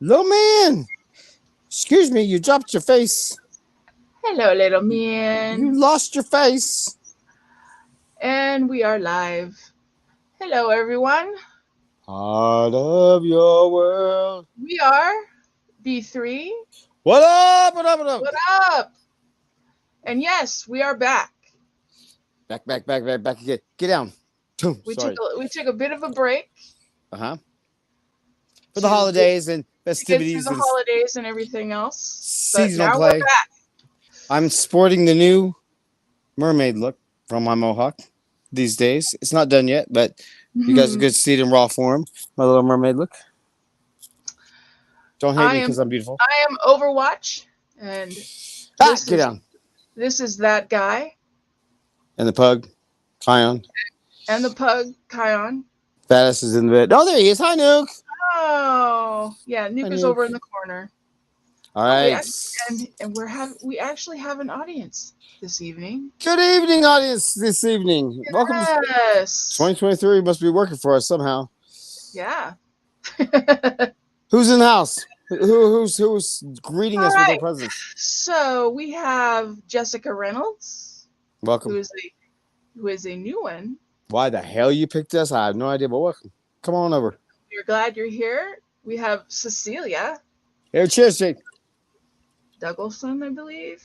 Little man, excuse me, you dropped your face. Hello, little You man. lost your face. And we are live. Hello, everyone. Part of your world. We are B3. What up? What up? What up? What up? And yes, we are back. Back again. Get down. Sorry. We took a bit of a break Uh-huh. For the to get holidays and through festivities the and holidays and everything else. But seasonal now we're play. back. I'm sporting the new mermaid look from my mohawk these days. It's not done yet, but you guys are good to see it in raw form. My little mermaid look. Don't hate I me am because I'm beautiful. I am Overwatch, and Ah, this get is down. this is that guy And the pug, Kion. and the pug, Kion. Fattest is in the bed. Oh, there he is. Hi, Nuke. Oh, yeah, Hi, Nuke is over in Nuke. the corner. All Oh, right. we actually have an audience this evening. Good evening, audience. This evening, welcome to Yes. 2023. Must be working for us somehow. Yeah. Who's in the house? Who's greeting All us with their right. presence? So we have Jessica Reynolds, Welcome. who is a new one. Why the hell you picked us? I have no idea, but welcome. Come on over. We're glad you're here. We have Cecilia Here, cheers, Jake. Douglason, I believe.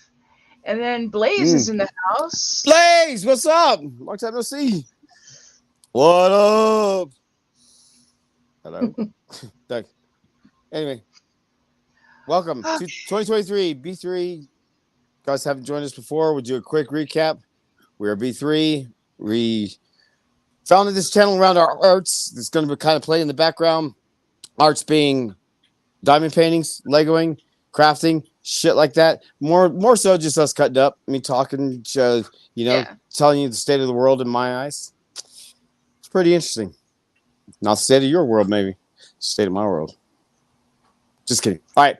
And then Blaze Mm. is in the house. Blaze, what's up? Long time no see. What up? Hello. Doug. Anyway, welcome to 2023 B3. Guys haven't joined us before. We'll do a quick recap. We are B3. We founded this channel around our arts. It's going to be kind of play in the background. Arts being diamond paintings, Legoing, crafting, shit like that. More so just us cutting up, me talking, Yeah. telling you the state of the world in my eyes. It's pretty interesting. Not the state of your world, maybe. State of my world. Just kidding. All right.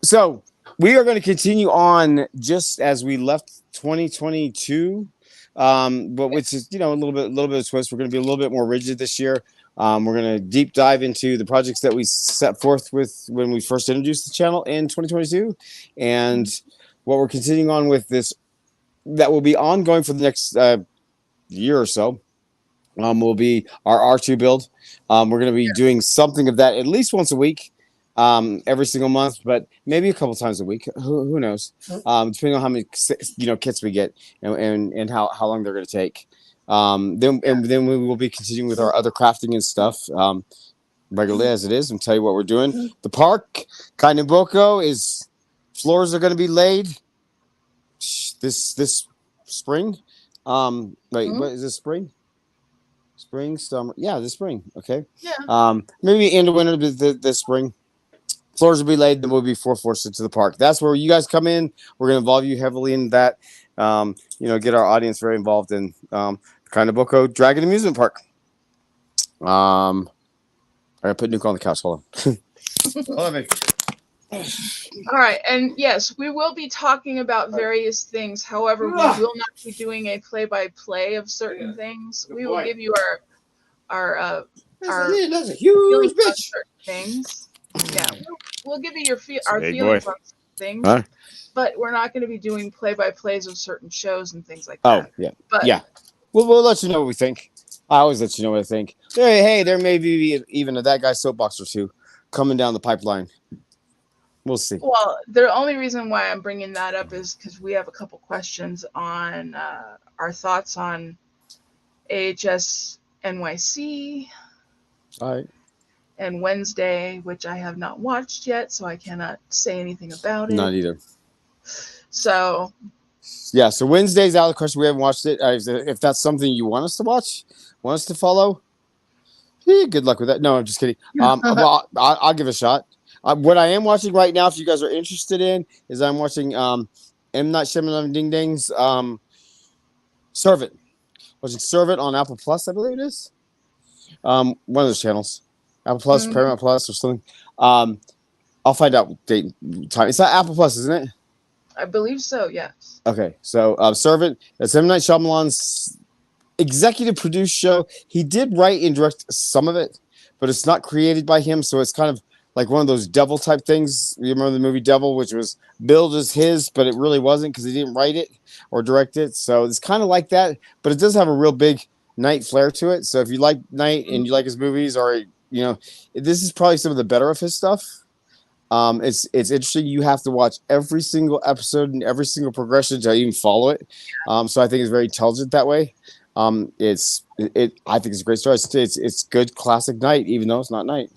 So we are going to continue on just as we left 2022. But which is a little bit of twist. We're going to be a little bit more rigid this year. We're going to deep dive into the projects that we set forth with when we first introduced the channel in 2022, and what we're continuing on with this that will be ongoing for the next year or so. Will be our R2 build. We're going to be doing something of that at least once a week, every single month, but maybe a couple times a week. Who knows? Depending on how many kits we get and how long they're going to take. Then we will be continuing with our other crafting and stuff regularly as it is, and tell you what we're doing. The park, Kaineboko, is floors are going to be laid this spring. Wait, what is this spring? Spring, summer, yeah, this spring. Okay. Yeah. Maybe end of winter this spring. Floors will be laid, then we'll be forced into the park. That's where you guys come in. We're going to involve you heavily in that. Get our audience very involved in Kaineboko Dragon Amusement Park. I gotta put Nuke on the couch. Hold on. Hold on, baby. All right, and yes, we will be talking about various things. However, we will not be doing a play-by-play of certain things. We will give you our That's a huge feelings on bitch. certain things. Yeah, we'll give you our Big feelings boy. on certain things, Huh? but we're not going to be doing play-by-plays of certain shows and things like Oh, that. yeah. But Yeah. We'll let you know what we think. I always let you know what I think. Hey, there may be even that guy's soapbox or two coming down the pipeline. We'll see. well, the only reason why I'm bringing that up is because we have a couple questions on our thoughts on AHS NYC All right. and Wednesday, which I have not watched yet, so I cannot say anything about it. Not either. So, Yeah, so Wednesday's out of the question. We haven't watched it. If that's something you want us to watch, want us to follow, good luck with that. No, I'm just kidding. Well, I'll give it a shot. What I am watching right now, if you guys are interested in, is I'm watching M. Night Shyamalan Ding Ding's Servant. Watching Servant on Apple Plus, I believe it is. One of those channels, Apple Plus, Paramount Plus, or something. I'll find out date time. It's not Apple Plus, isn't it? I believe so, yes. Okay, so Servant. That's M. Night Shyamalan's executive produced show. He did write and direct some of it, but it's not created by him, so it's kind of like one of those Devil type things. You remember the movie Devil, which was billed as his, but it really wasn't because he didn't write it or direct it. So it's kind of like that, but it does have a real big Night flair to it. So if you like Night and you like his movies, or this is probably some of the better of his stuff. It's interesting. You have to watch every single episode and every single progression to even follow it. So I think it's very intelligent that way. I think it's a great story. It's good classic Night, even though it's not Night.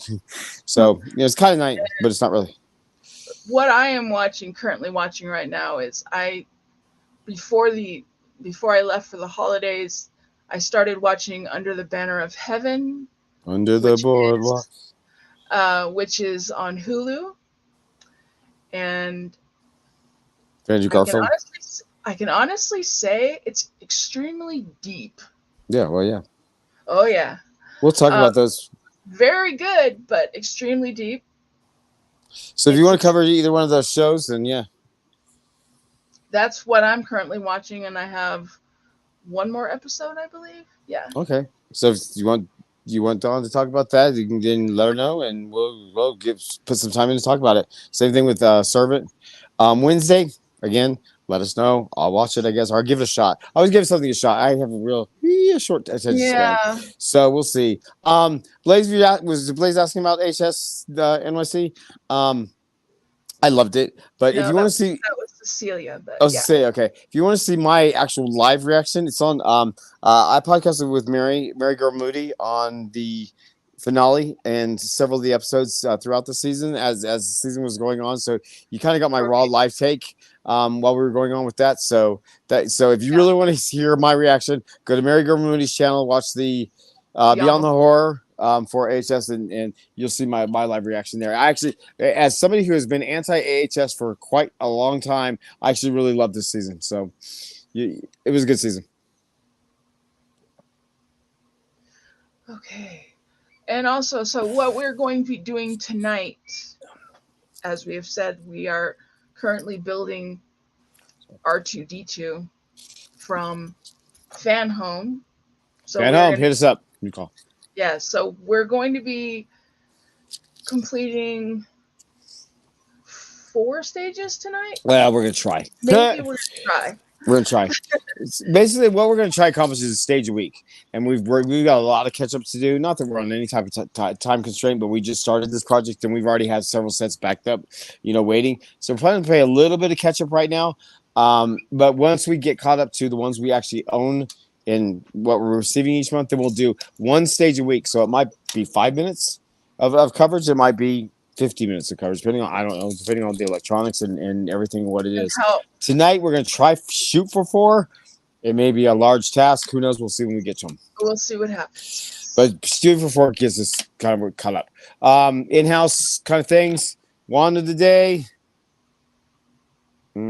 So it's kind of Night, but it's not really. What I am currently watching right now is before I left for the holidays, I started watching Under the Banner of Heaven. Under the Boardwalk. Which is on Hulu. And Andrew Garfield. I can honestly say it's extremely deep. Yeah, well, yeah. Oh, yeah. We'll talk about those. Very good, but extremely deep. So if you want to cover either one of those shows, then yeah. That's what I'm currently watching, and I have one more episode, I believe. Yeah. Okay. So if you want Dawn to talk about that, you can then let her know, and we'll put some time in to talk about it. Same thing with Servant. Wednesday, again, let us know. I'll watch it, I guess, or I'll give it a shot. I always give something a shot. I have a real short attention span. So we'll see. Blaze asking about HS NYC? I loved it, but if you want to see, that was Cecilia. But I was to say, okay, if you want to see my actual live reaction, it's on. I podcasted with Mary Girl Moody on the finale and several of the episodes throughout the season as the season was going on. So you kind of got my raw live take while we were going on with that. So if you really want to hear my reaction, go to Mary Girl Moody's channel, watch the Beyond the Horror for AHS, and you'll see my live reaction there. I actually, as somebody who has been anti-AHS for quite a long time, I actually really loved this season. So it was a good season. Okay. And also, so what we're going to be doing tonight, as we have said, we are currently building R2D2 from Fanhome. So Fanhome, hit us up. You call. Yeah, so we're going to be completing 4 stages tonight. Well, we're gonna try. Maybe we're gonna try. We're gonna try. Basically, what we're gonna try to accomplish is a stage a week, and we've got a lot of catch up to do. Not that we're on any type of time constraint, but we just started this project, and we've already had several sets backed up, waiting. So we're planning to play a little bit of catch up right now. But once we get caught up to the ones we actually own and what we're receiving each month, then we'll do one stage a week. So it might be 5 minutes of coverage. It might be 50 minutes of coverage, depending on the electronics and everything, what it is. Tonight, we're going to try shoot for 4. It may be a large task. Who knows? We'll see when we get to them. We'll see what happens. But shooting for 4 gets us kind of caught up. In-house kind of things. Wand of the day. This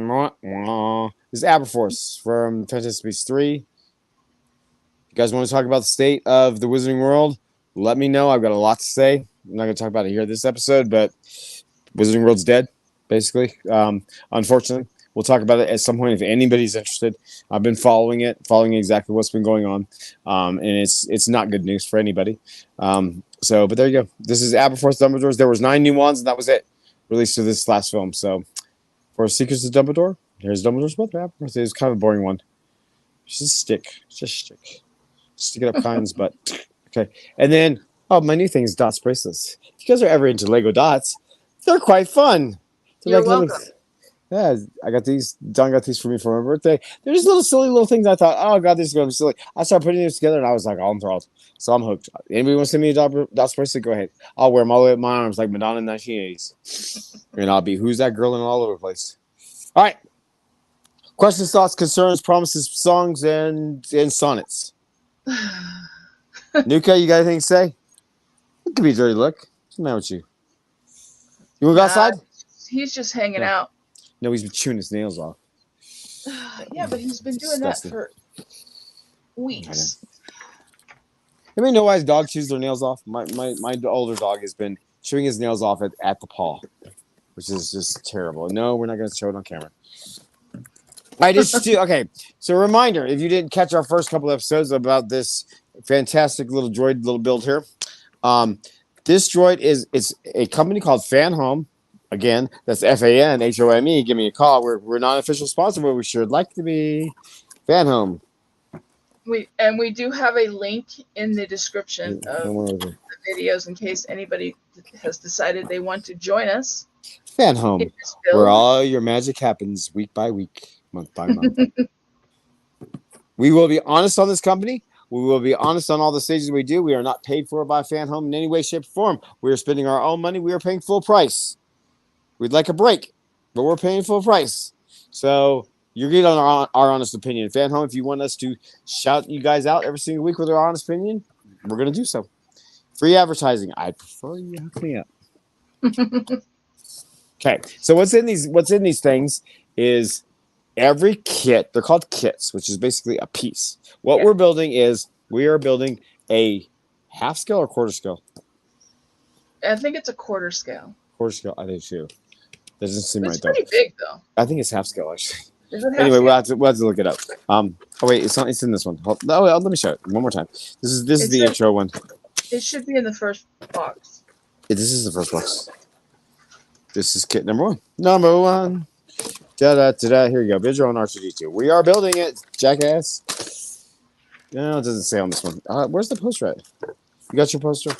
is Aberforce from Fantastic Beasts 3. You guys want to talk about the state of the Wizarding World? Let me know. I've got a lot to say. I'm not going to talk about it here this episode, but Wizarding World's dead, basically. Unfortunately, we'll talk about it at some point if anybody's interested. I've been following exactly what's been going on, and it's not good news for anybody. But there you go. This is Aberforth Dumbledore's. There was 9 new ones, and that was it. Released to this last film. So for Secrets of Dumbledore, here's Dumbledore's brother, Aberforth. It was kind of a boring one. Just a stick. Stick it up Kyne's butt. Okay, and then. Oh, my new thing is Dots bracelets. If you guys are ever into Lego Dots, they're quite fun. You're welcome. Yeah, I got these. Don got these for me for my birthday. They're just silly little things. I thought, oh god, this is going to be silly. I started putting these together, and I was like, all enthralled. So I'm hooked. Anybody want to send me a Dots bracelet? Go ahead. I'll wear them all the way up my arms like Madonna in the 1980s, and I'll be who's that girl in all over the place. All right. Questions, thoughts, concerns, promises, songs, and sonnets. Nuka, you got anything to say? It could be a dirty look. What's the matter with you? You want to go outside? He's just hanging out. No, he's been chewing his nails off. Yeah, but he's been doing that for weeks. Anybody know why his dog chews their nails off? My older dog has been chewing his nails off at the paw, which is just terrible. No, we're not going to show it on camera. Okay, so a reminder, if you didn't catch our first couple episodes about this fantastic little droid little build here, This droid it's a company called Fanhome. Again, that's Fanhome. Give me a call. We're not an official sponsor, but we sure like to be. Fanhome. We do have a link in the description of the videos in case anybody has decided they want to join us. Fanhome, where all your magic happens week by week, month by month. We will be honest on this company. We will be honest on all the stages we do. We are not paid for by Fanhome in any way, shape, or form. We are spending our own money. We are paying full price. We'd like a break, but we're paying full price. So you're getting on our honest opinion. Fanhome, if you want us to shout you guys out every single week with our honest opinion, we're going to do so. Free advertising. I prefer you hook me up. Okay, so what's in these things is every kit. They're called kits, which is basically a piece. What we're building is we are building a half scale or quarter scale. I think it's a quarter scale. Quarter scale, I think too. Doesn't seem right though. It's pretty big though. I think it's half scale actually. Is it half Anyway, scale? we'll have to look it up. Oh wait, it's not. It's in this one. Let me show it one more time. This is the intro one. It should be in the first box. This is the first box. This is kit number one. Number one. Da-da-da-da. Here you go. Build your own R2D2. We are building it, jackass. No, it doesn't say on this one. Where's the poster at? You got your poster?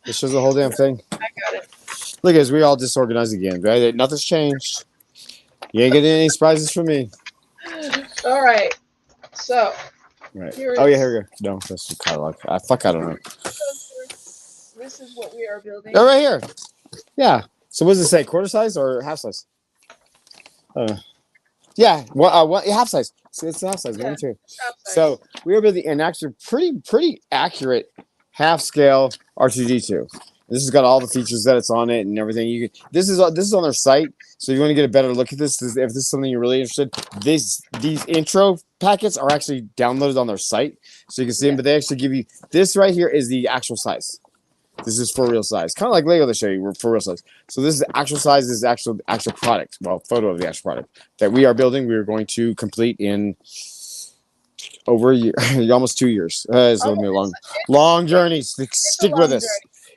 It shows the whole damn thing. I got it. Look, guys, we all disorganized again. Right? Nothing's changed. You ain't getting any surprises from me. All right. So. Right. Here we go. No, that's the catalog. I don't know. This is what we are building. Oh, right here. Yeah. So what does it say? Quarter size or half size? Yeah. Half size. See, it's half size. Yeah, Me too. half size. So we are building an actually pretty accurate half scale R2D2. This has got all the features that it's on it and everything. This is on their site. So if you want to get a better look at this, if this is something you're really interested, these intro packets are actually downloaded on their site, so you can see them. But they actually give you this right here is the actual size. This is for real size, kind of like Lego. They show you for real size. So this is the actual size. This is actual product. Well, photo of the actual product that we are building. We are going to complete in over a year, almost 2 years. It's going to be a long journey. Stick with us.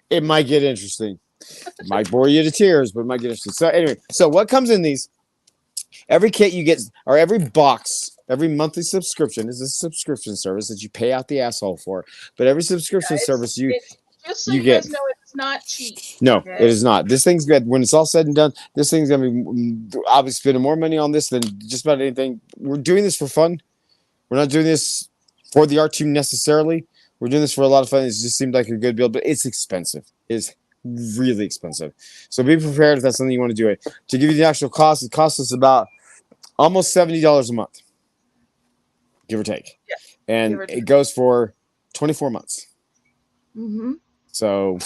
It might get interesting. It might bore you to tears, but it might get interesting. So anyway, what comes in these? Every kit you get, or every box, every monthly subscription is a subscription service that you pay out the asshole for. But every subscription service just so you get. Guys know it's not cheap. No, it is not. This thing's good. When it's all said and done, this thing's gonna be. I'll be spending more money on this than just about anything. We're doing this for fun. We're not doing this for the art team necessarily. We're doing this for a lot of fun. It just seemed like a good build, but it's expensive. It's really expensive. So be prepared if that's something you want to do. It to give you the actual cost. It costs us about almost $70 a month, give or take. Yeah, and it goes for 24 months. Mm-hmm. So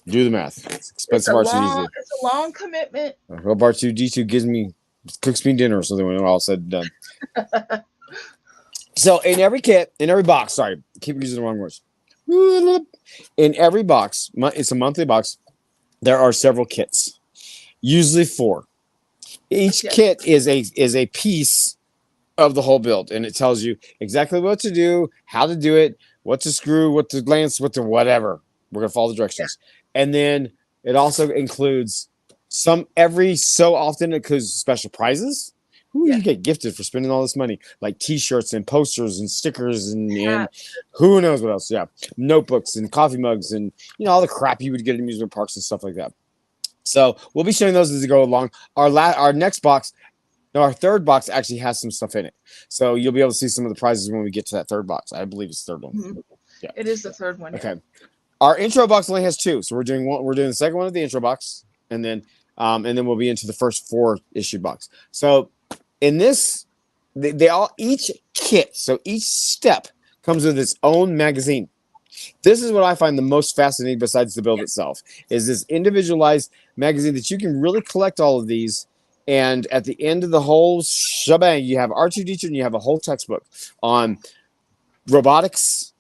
do the math. It's expensive. It's a long commitment. I hope R2D2 cooks me dinner or something when it's all said and done. So in every kit, in every box, sorry, keep using the wrong words. In every box, it's a monthly box, there are several kits, usually 4. Each kit is a piece of the whole build, and it tells you exactly what to do, how to do it, what to screw, what to lance, what to whatever. We're going to follow the directions. Yeah. And then it also includes every so often it includes special prizes. You get gifted for spending all this money, like T-shirts and posters and stickers and who knows what else. Yeah, notebooks and coffee mugs and all the crap you would get at amusement parks and stuff like that. So we'll be showing those as we go along. Our next box, our third box actually has some stuff in it, so you'll be able to see some of the prizes when we get to that third box. I believe it's the third one. Mm-hmm. Yeah, it is the third one. Okay, our intro box only has 2, so we're doing the second one of the intro box, and then we'll be into the first 4 issue box. So. In this, each kit, so each step comes with its own magazine. This is what I find the most fascinating, besides the build itself, is this individualized magazine that you can really collect all of these. And at the end of the whole shebang, you have R2D2 and you have a whole textbook on robotics,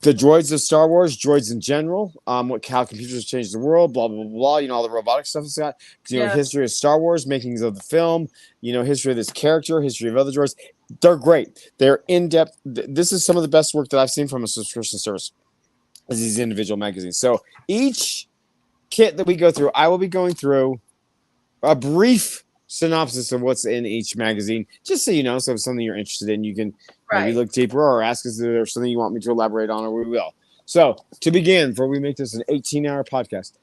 the droids of Star Wars, droids in general, how computers changed the world, blah, blah, blah, all the robotic stuff it's got. History of Star Wars, makings of the film, history of this character, history of other droids. They're great. They're in-depth. This is some of the best work that I've seen from a subscription service, is these individual magazines. So each kit that we go through, I will be going through a brief synopsis of what's in each magazine, just so you know. So if it's something you're interested in, you can maybe Right. look deeper or ask us if there's something you want me to elaborate on, or we will. So to begin, before we make this an 18-hour podcast,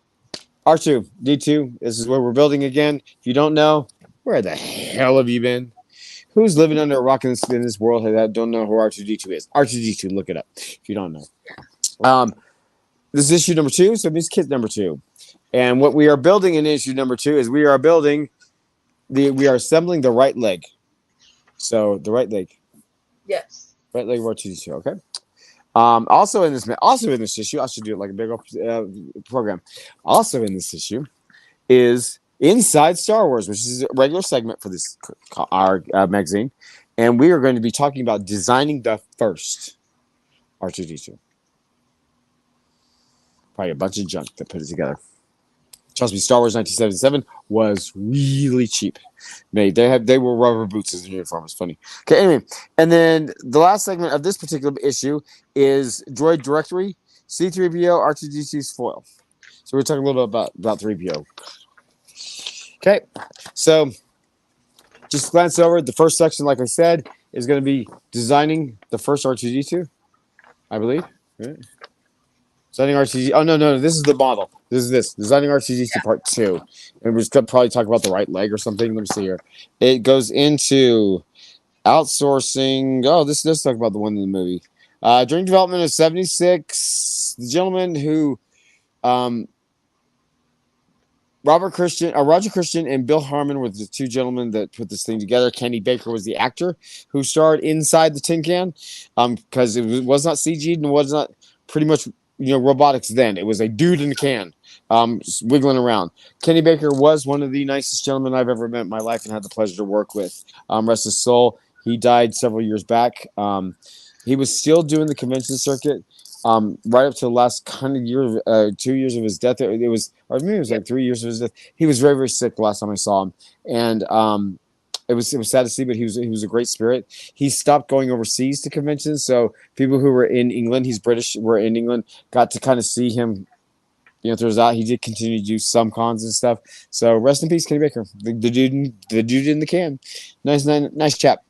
R2, D2, this is where we're building again. If you don't know, where the hell have you been? Who's living under a rock in this world that don't know who R2D2 is? R2D2, look it up if you don't know. This is issue number 2, so it means kit number 2. And what we are building in issue number 2 is we are assembling the right leg. So the right leg. Yes. Right leg of R2D2, okay? Also in this issue, I should do it like a big old program. Also in this issue is Inside Star Wars, which is a regular segment for this our magazine, and we are going to be talking about designing the first R2D2. Probably a bunch of junk that put it together. Trust me, Star Wars 1977 was really cheap. They were rubber boots as a uniform. It's funny. Okay, anyway, and then the last segment of this particular issue is Droid Directory, C-3PO, R2D2's foil. So we're talking a little bit about 3PO. Okay, so just glance over the first section. Like I said, is going to be designing the first R2D2, I believe. Right? Designing R2D2. Oh no, this is the model. This is designing R2D2 part 2, and we're just gonna probably talk about the right leg or something. Let me see here. It goes into outsourcing. Oh, this does talk about the one in the movie. During development of 76, the gentleman who, Roger Christian and Bill Harmon were the two gentlemen that put this thing together. Kenny Baker was the actor who starred inside the tin can, because it was not CG'd and was not pretty much robotics then. It was a dude in a can, wiggling around. Kenny Baker was one of the nicest gentlemen I've ever met in my life and had the pleasure to work with. Rest his soul. He died several years back. He was still doing the convention circuit right up to the last kind of year, 2 years of his death. It was, or maybe it was like 3 years of his death. He was very, very sick the last time I saw him, and it was sad to see, but he was a great spirit. He stopped going overseas to conventions, so people who were in England, he's British, were in England, got to kind of see him. Throws out. He did continue to do some cons and stuff. So rest in peace, Kenny Baker, the dude in the can. Nice chap.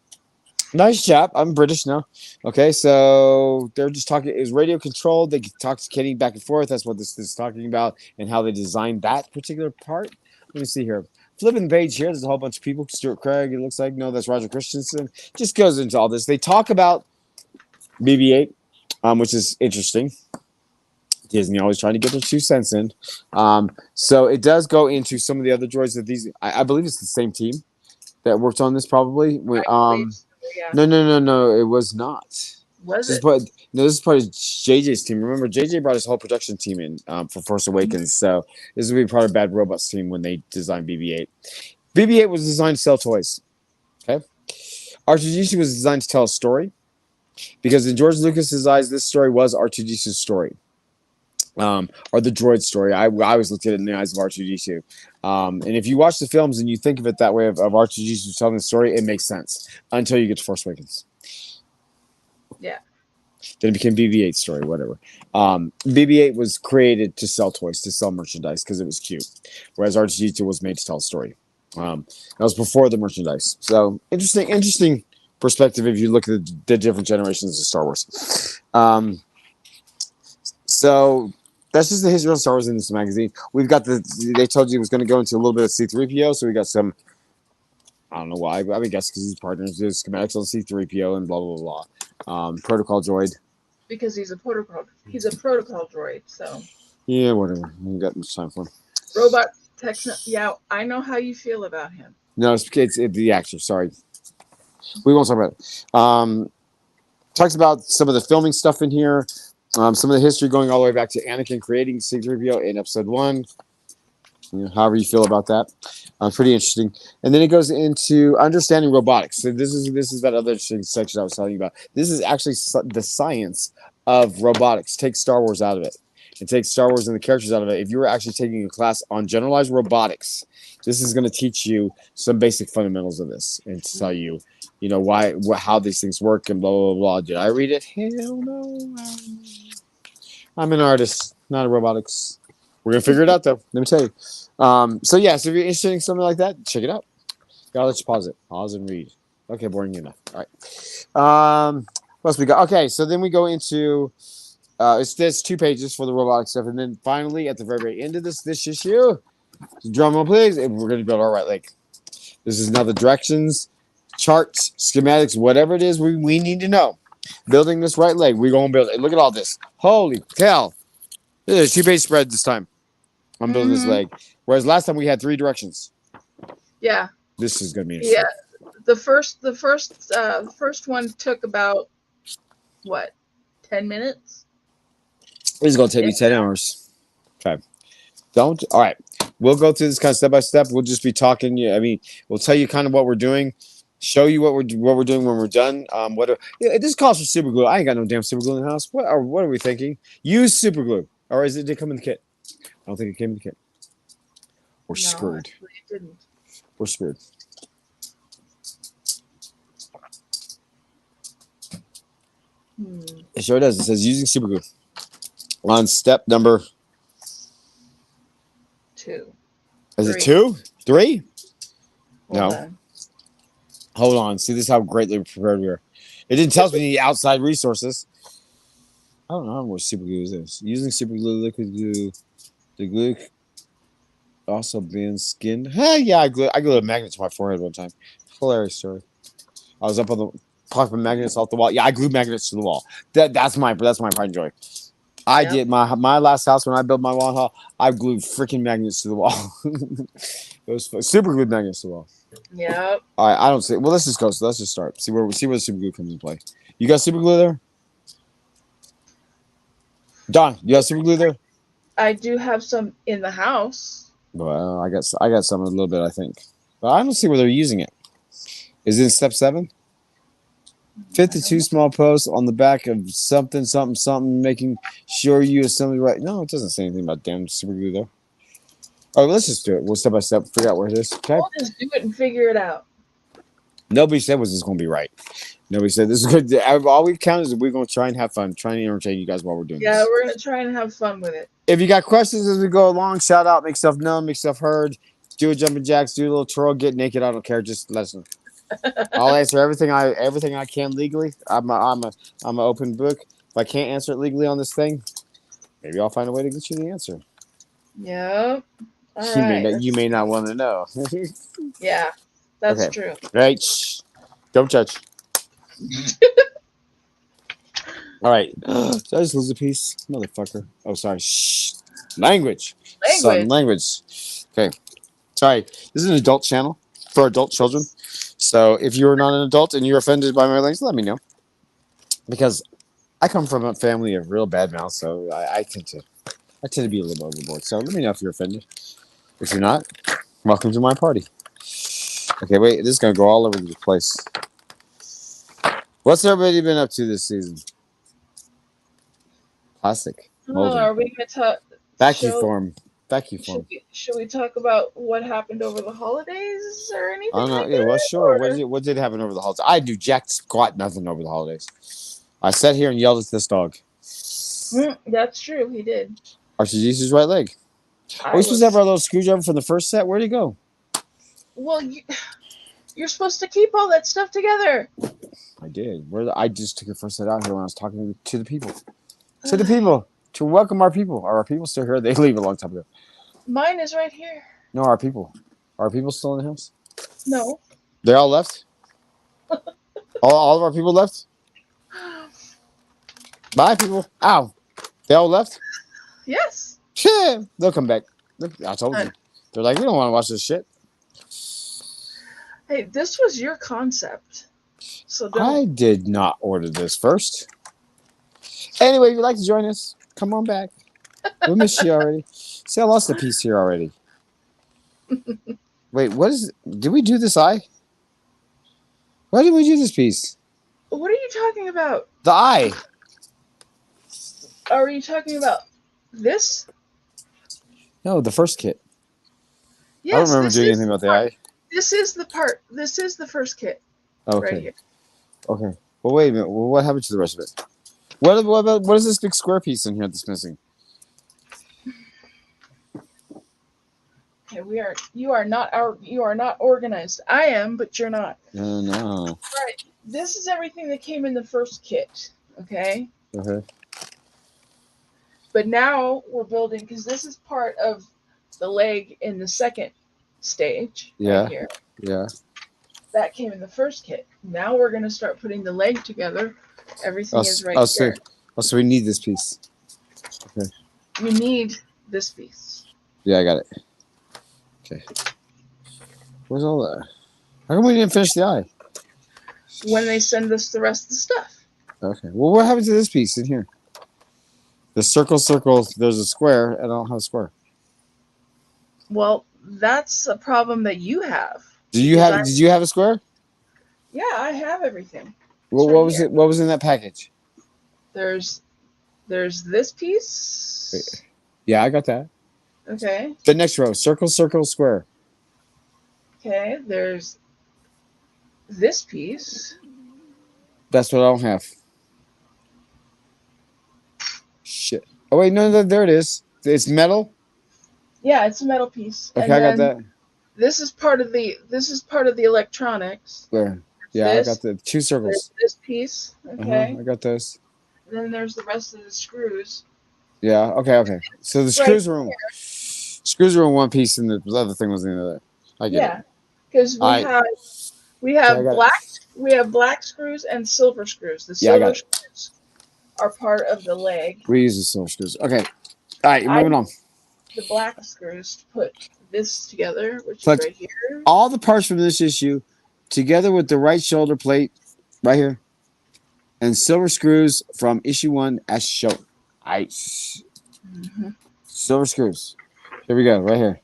Nice chap. I'm British now. Okay, so they're just talking. It was radio controlled. They talk to Kenny back and forth. That's what this is talking about and how they designed that particular part. Let me see here. Flipping the page here, there's a whole bunch of people. Stuart Craig, it looks like. No, that's Roger Christensen. Just goes into all this. They talk about BB-8, which is interesting. Disney always trying to get their 2 cents in. So it does go into some of the other droids that these. I believe it's the same team that worked on this probably. Yeah. No, it was not. Was it? This is part of JJ's team. Remember, JJ brought his whole production team in for Force Awakens. So this would be part of Bad Robot's team when they designed BB-8. BB-8 was designed to sell toys. Okay, R2D2 was designed to tell a story, because in George Lucas's eyes, this story was R2D2's story. Or the droid story. I always looked at it in the eyes of R2D2. And if you watch the films and you think of it that way of R2D2 telling the story, it makes sense until you get to Force Awakens. Yeah. Then it became BB-8's story, whatever. BB-8 was created to sell toys, to sell merchandise, because it was cute, whereas R2D2 was made to tell a story. That was before the merchandise. So interesting perspective if you look at the different generations of Star Wars. So that's just the history of Star Wars in this magazine. We've got they told you it was going to go into a little bit of C-3PO, so we got some, I don't know why, I would guess because he's partners, there's schematics on C-3PO and blah, blah, blah. Protocol droid. Because he's a protocol droid, so. Yeah, whatever. We got much time for him. Robot Texan. Yeah, I know how you feel about him. No, it's the actor, sorry. We won't talk about it. Talks about some of the filming stuff in here. Some of the history going all the way back to Anakin creating C-3PO in Episode 1. However you feel about that. Pretty interesting. And then it goes into understanding robotics. So this is that other section I was telling you about. This is actually the science of robotics. Take Star Wars out of it. And take Star Wars and the characters out of it. If you were actually taking a class on generalized robotics, this is going to teach you some basic fundamentals of this and to tell you, how these things work and blah, blah, blah. Did I read it? Hell no. I'm an artist, not a robotics We're gonna figure it out though. Let me tell you. So yeah, so if you're interested in something like that, check it out. Gotta let you pause it. Pause and read. Okay, boring enough. All right. What else we got? Okay, so then we go into it's this 2 pages for the robotic stuff, and then finally at the very end of this issue, drum roll please, and we're gonna build our right leg. This is now the directions, charts, schematics, whatever it is we need to know. Building this right leg, we're gonna build it. Look at all this. Holy cow! This is a 2 page spread this time. I'm building this leg. Whereas last time we had 3 directions. Yeah. This is gonna be interesting. Yeah. The first one took about what, 10 minutes? This is gonna take me 10 hours. Okay. All right. We'll go through this kind of step by step. We'll just be talking. I mean, we'll tell you kind of what we're doing, show you what we're doing when we're done. This calls for super glue. I ain't got no damn super glue in the house. What are we thinking? Use super glue, or did it come in the kit? I don't think it came in the kit. We're screwed. Actually, it didn't. We're screwed. It sure does. It says using super glue on step number 2. Is it 2? 3? No. On. Hold on. See, this is how greatly prepared we are. It didn't tell us we need outside resources. I don't know what super glue is. Using super glue, liquid glue, the glue also being skinned. Yeah, I glued a magnet to my forehead one time. Hilarious story. I was up on the popping magnets off the wall. Yeah, I glued magnets to the wall. That's my pride and joy. I did my last house when I built my wall hall. I glued freaking magnets to the wall. It was fun. Super glued magnets to the wall. Yep. All right, I don't see. Well, let's just go. So let's just start. See where the super glue comes into play. You got super glue there, John? You got super glue there? I do have some in the house. Well, I got some a little bit, I think, but I don't see where they're using it. Is it in step 7? Fit the 2 small posts on the back of something, making sure you assemble right. No, it doesn't say anything about damn super glue though. All right, let's just do it. We'll step by step figure out where it is. Okay. We'll just do it and figure it out. Nobody said was this going to be right. Nobody said this is good. All we count is that we're going to try and have fun, trying to entertain you guys while we're doing this. Yeah, we're going to try and have fun with it. If you got questions as we go along, shout out, make stuff known, make stuff heard, do a jumping jacks, do a little twirl, get naked. I don't care. Just listen. I'll answer everything I can legally. I'm an open book. If I can't answer it legally on this thing, maybe I'll find a way to get you the answer. Yep. You may not want to know. Yeah, that's true. Right. Shh. Don't judge. All right. Did I just lose a piece? Motherfucker. Oh, sorry. Shh. Language. Language. Okay. Sorry. This is an adult channel for adult children. So if you're not an adult and you're offended by my language, let me know. Because I come from a family of real bad mouths, so I tend to be a little overboard. So let me know if you're offended. If you're not, welcome to my party. Okay, wait. This is going to go all over the place. What's everybody been up to this season? Plastic. Molding. Are we going to talk? Vacuum form. Should we talk about what happened over the holidays or anything? I don't know. Yeah, well, sure. What did happen over the holidays? I do jack squat nothing over the holidays. I sat here and yelled at this dog. That's true. He did. RCG's right leg. Are we supposed to have our little screwdriver from the first set? Where'd he go? Well, you're supposed to keep all that stuff together. I did. I just took the first set out here when I was talking to the people. To the people. To welcome our people. Are our people still here? They leave a long time ago. Mine is right here. No, our people. Are our people still in the house? No. They all left? all of our people left? Bye, people. Ow. They all left? Yes. Shit. They'll come back. I told you. They're like, we don't want to watch this shit. Hey, this was your concept. So I did not order this first. Anyway, if you'd like to join us, come on back. We'll miss you already. See, I lost a piece here already. Wait, what is... Did we do this eye? Why did we do this piece? What are you talking about? The eye. Are you talking about this? No, the first kit. Yes, I don't remember doing anything about the eye. This is the part. This is the first kit. Okay. Right here. Okay. Well, wait a minute. Well, what happened to the rest of it? What is this big square piece in here that's missing? Okay, you are not organized. I am, but you're not. No, no. All right. This is everything that came in the first kit. Okay. Okay. But now we're building because this is part of the leg in the second stage right Yeah. here. Yeah. That came in the first kit. Now we're going to start putting the leg together. Everything is right So, here. so we need this piece. Okay. You need this piece. Yeah, I got it. Okay. Where's all that? How come we didn't finish the eye? When they send us the rest of the stuff. Okay. Well, what happened to this piece in here? The circle, there's a square, and I don't have a square. Well, that's a problem that you have. Did you have a square? Yeah, I have everything. Well, right what was here. it? What was in that package? There's this piece. Wait. Yeah, I got that. Okay. The next row, circle, square. Okay, there's this piece. That's what I don't have. Shit. Oh wait, no, there it is. It's metal. Yeah, it's a metal piece. Okay, And I got then that. this is part of the electronics. Where? Yeah, This, I got the 2 there's circles. this piece. Okay. I got those. And then there's the rest of the screws. Yeah. Okay. So the screws were in one piece, and the other thing was in the other. I get it. Because we have black screws and silver screws. The silver screws are part of the leg. We use the silver screws. Okay. All right, moving on. The black screws to put this together, which is right here. All the parts from this issue, together with the right shoulder plate, right here, and silver screws from issue 1 as shown. Ice. Silver screws. Here we go, right here.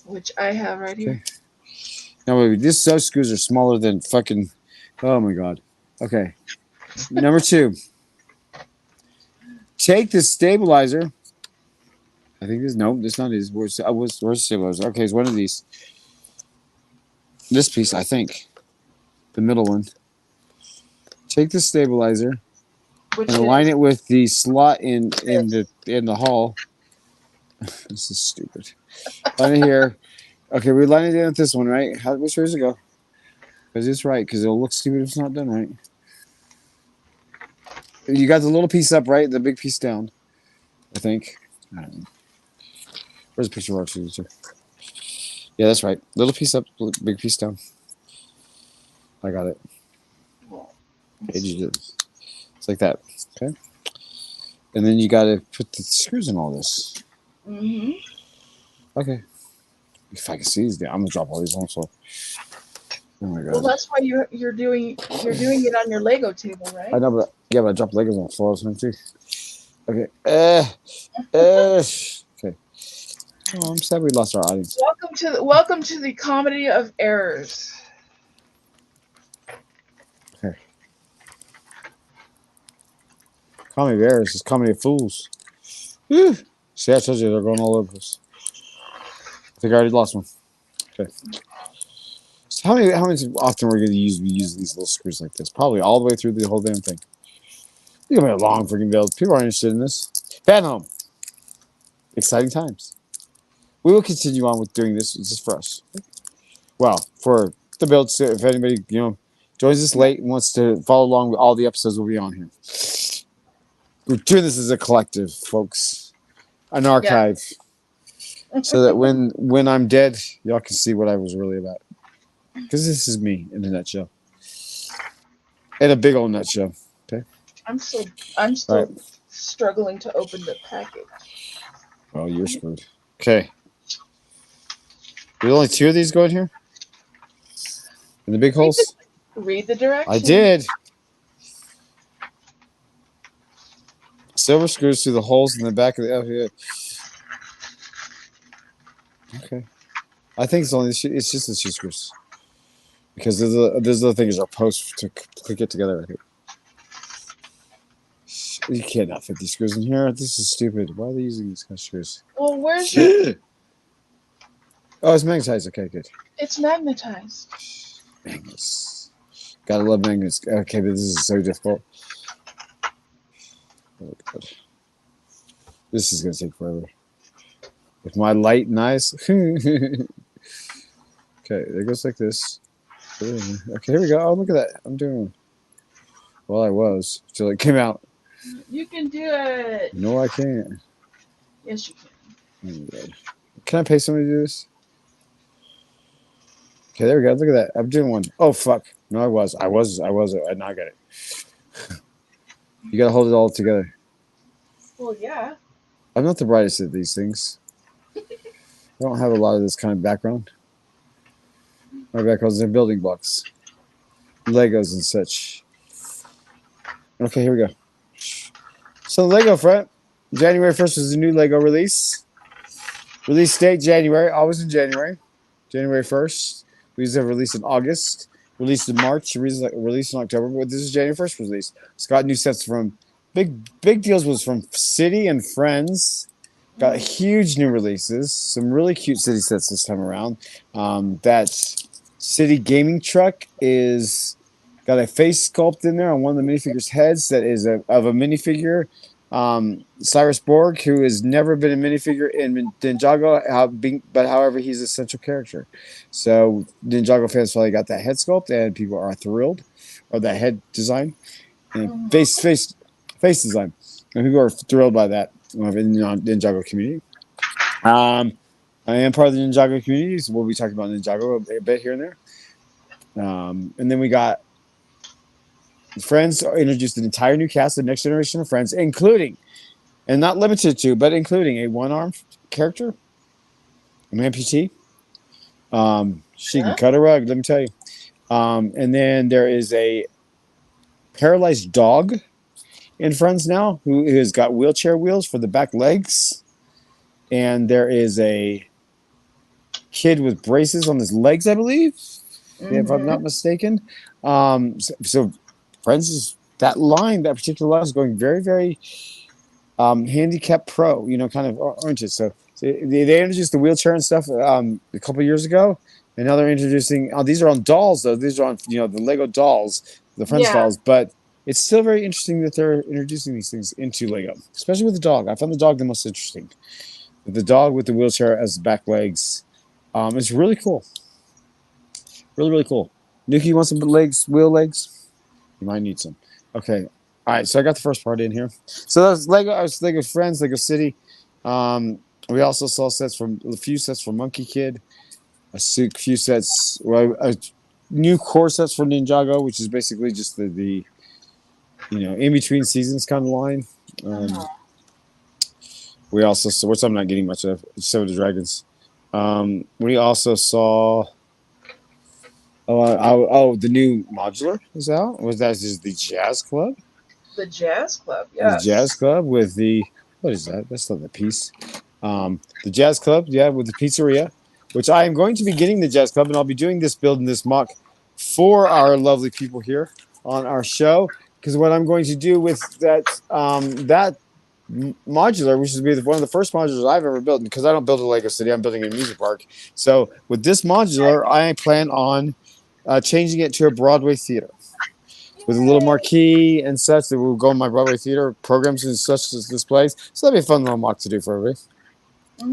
Which I have right here. Now, wait, these silver screws are smaller than fucking. Oh my god. Okay. Number 2. Take the stabilizer. I think this. Nope, this not his. Where's the stabilizer? Okay, it's one of these. This piece, I think. The middle one. Take the stabilizer and align it with the slot in the hull. This is stupid. Line it here. Okay, we line it in with this one, right? Which way does it go? Because it's right. Because it'll look stupid if it's not done right. You got the little piece up, right? The big piece down. I think. I don't know. Where's the picture of our signature? Yeah, that's right. Little piece up, big piece down. I got it. It's like that. Okay. And then you got to put the screws in all this. Okay. If I can see these, I'm gonna drop all these on the floor. Oh my god. Well, that's why you're doing it on your Lego table, right? I know, but I dropped Legos on the floor or something too. Okay. Okay. Oh, I'm sad we lost our audience. Welcome to the comedy of errors. Okay. Comedy of errors is comedy of fools. Whew. See, I told you they're going all over us. I think I already lost one. Okay. So how many often we're going to use these little screws like this? Probably all the way through the whole damn thing. It's going to be a long freaking build. People aren't interested in this. Fanhome. Exciting times. We will continue on with doing this. It's just for us. Well, for the build, so if anybody joins us late and wants to follow along with all the episodes, we'll be on here. We're doing this as a collective, folks. An archive. Yeah. So that when I'm dead, y'all can see what I was really about. Because this is me in a nutshell. In a big old nutshell. Okay. I'm still struggling to open the package. Oh, you're screwed. Okay. There's only 2 of these going here? In the big holes? Read the directions. I did. Silver screws through the holes in the back of the. Oh, yeah. Okay. I think it's just the 2 screws. Because there's other things are posts to click it together. I think. You can't not fit these screws in here. This is stupid. Why are they using these kind of screws? Well, where's your... Oh, it's magnetized. Okay, good. It's magnetized. Magnets. Gotta love magnets. Okay, but this is so difficult. Oh, God. This is gonna take forever. with my light and eyes. Okay, it goes like this. Okay, here we go. Oh, look at that. I'm doing. Well, I was till it came out. You can do it. No, I can't. Yes, you can. Oh my God. Can I pay somebody to do this? Okay, there we go. Look at that. I'm doing one. Oh fuck. No, I was. I now got it. You gotta hold it all together. Well, yeah. I'm not the brightest at these things. I don't have a lot of this kind of background. My background's in building blocks, Legos and such. Okay, here we go. So Lego front, January 1st was the new Lego release. Release date January, always in January. January 1st. We used to have released in August, released in March, released in October. But this is January 1st release. It's got new sets from big deals was from City and Friends. Got huge new releases. Some really cute City sets this time around. That City gaming truck is got a face sculpt in there on one of the minifigures' heads that is of a minifigure. Cyrus Borg, who has never been a minifigure in Ninjago, but however, he's a central character. So Ninjago fans finally got that head sculpt, and people are thrilled, or that head design and face design, and people are thrilled by that in the Ninjago community. I am part of the Ninjago community, so we'll be talking about Ninjago a bit here and there. And then we got Friends introduced an entire new cast of Next Generation of Friends, including, and not limited to, but including a one-armed character, an amputee. She can cut a rug, let me tell you. And then there is a paralyzed dog in Friends now who has got wheelchair wheels for the back legs. And there is a kid with braces on his legs, I believe, if I'm not mistaken. So Friends is that particular line is going very, very handicap pro, kind of oriented. So they introduced the wheelchair and stuff a couple years ago, and now they're introducing. These are on dolls though. These are on the Lego dolls, the Friends dolls. But it's still very interesting that they're introducing these things into Lego, especially with the dog. I found the dog the most interesting. The dog with the wheelchair as back legs. It's really cool. Really, really cool. Nuki, you want some wheel legs? You might need some. Okay. All right. So I got the first part in here. So that was Lego Friends, Lego City. We also saw a few sets for Monkey Kid, few sets, new core sets for Ninjago, which is basically just the in between seasons kind of line. We also saw, which I'm not getting much of, Seven of the Dragons. We also saw. The new modular is out. Was that just the Jazz Club? The Jazz Club, yes. The Jazz Club with what is that? That's not the piece. The Jazz Club, with the pizzeria, which I am going to be getting the Jazz Club, and I'll be doing this build and this mock for our lovely people here on our show. Because what I'm going to do with that modular, which is one of the first modulars I've ever built, because I don't build a Lego City, I'm building a music park. So with this modular, I plan on changing it to a Broadway theater with a little marquee and such that will go in my Broadway theater programs and such as displays. So that'll be a fun little mock to do for everybody.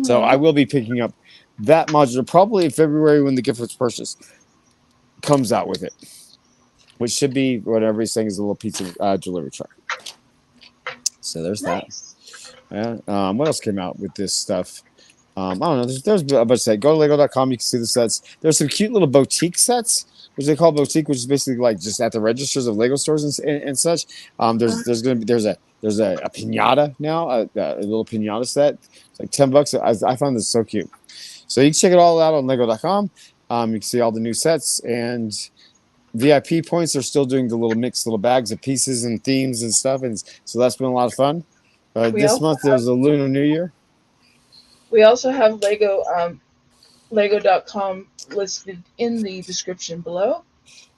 So I will be picking up that modular probably in February when the gift was purchased comes out with it, which should be what everybody's saying is a little pizza delivery truck. So there's that. Yeah. What else came out with this stuff? I don't know. There's a bunch of sets. Go to Lego.com. You can see the sets. There's some cute little boutique sets, which they call boutique, which is basically like just at the registers of Lego stores and such. There's a pinata now, a little pinata set. It's like $10. I found this so cute. So you can check it all out on Lego.com. You can see all the new sets and VIP points. They're still doing the little bags of pieces and themes and stuff, and so that's been a lot of fun. This month there's a Lunar New Year. We also have Lego.com listed in the description below.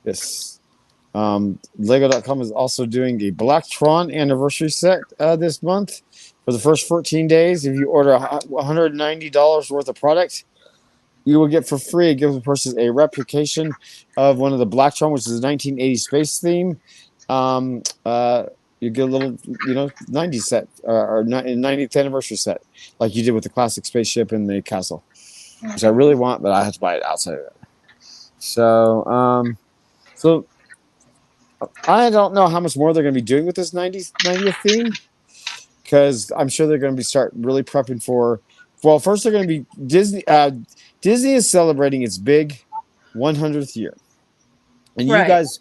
Yes. Lego.com is also doing a Black Tron anniversary set this month for the first 14 days. If you order $190 worth of product, you will get for free, give the person a replication of one of the Black Tron, which is a 1980 space theme. you get a little, 90s set or 90th anniversary set, like you did with the classic spaceship and the castle, which I really want, but I have to buy it outside of it. So I don't know how much more they're going to be doing with this 90th theme, because I'm sure they're going to be start really prepping for. Well, first they're going to be Disney. Disney is celebrating its big 100th year, and you Right. guys,